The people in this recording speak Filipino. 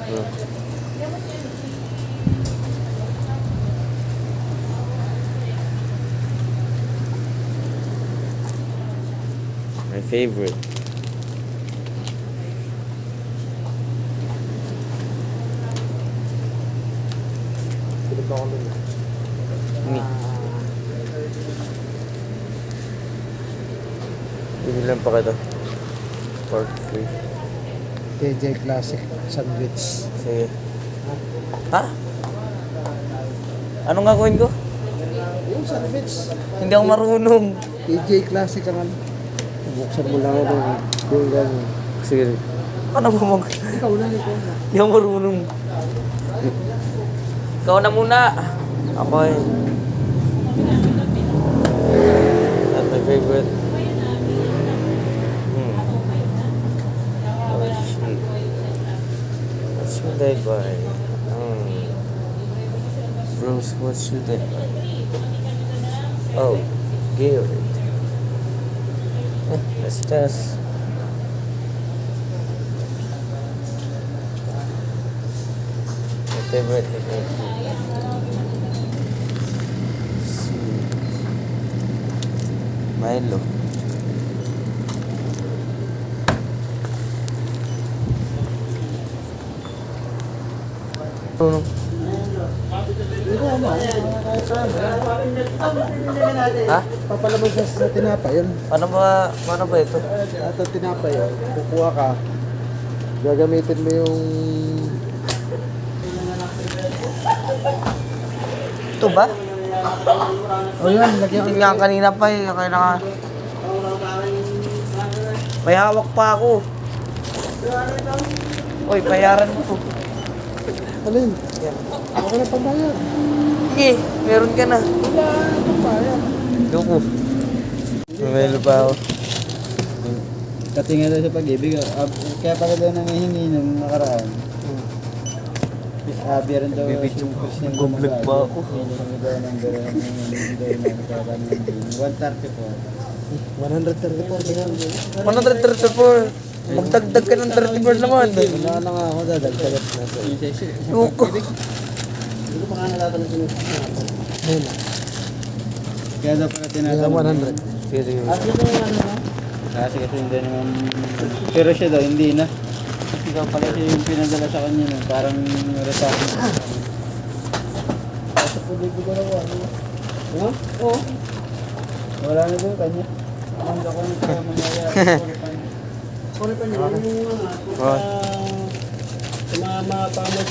My favorite. Ni. Binilan pa kita. Pork free. TJ Classic Sandwich. Sige. Ha? Anong gagawin ko? Yung sandwich. Hindi ako marunong. TJ Classic ang ano. Buksan mo lang yung gano'n. Sige. Ano ba mag... Ikaw na, ikaw na. Hindi ako marunong. Ikaw na muna. Ako eh. That's my favorite. Oh shit. What should I buy? Bros, what should I buy? Oh, Gary. Let's test. My favorite. Milo. Ano? Ha? Papalabas sa tinapay yun. Paano ba ito? At ang tinapay yun, kukuha ka. Gagamitin mo yung... Ito ba? O yan, lagyan Hindi nga kanina pa eh. Kaya na... May hawak pa ako. Uy, bayaran mo. Alin? Yan. Okay na pambayad. Sige, meron ka na. Wala, pambayad. Duko. May pa ako. Katinga daw sa pag-ibig. Kaya pala daw nangihingi nung nakaraan. Biyar daw Bibidyo ko. Nag-vlog pa ako. Hinihingi daw ng gano'n. Hinihingi daw ng kakaroon ng 134. 134 ganyan. 134. Magdagdag ka ng 34 naman. Wala na nga ako, dadagdagat na ito. Duko. Hindi ko pa nga natatanong sinusunod. Ayun na. Kaya daw pala tinatanong. 100. Sige, sige. At yun yung ano na? Kasi hindi naman... Pero siya daw, hindi na. Kasi daw pala siya yung pinadala sa kanya nun. Parang resakin. Kasi pwede ko na wala. Ano? Oo. Wala na doon kanya. Ang ako na mangyayari. Sorry pa niya. Yung mga... Sa mga pamos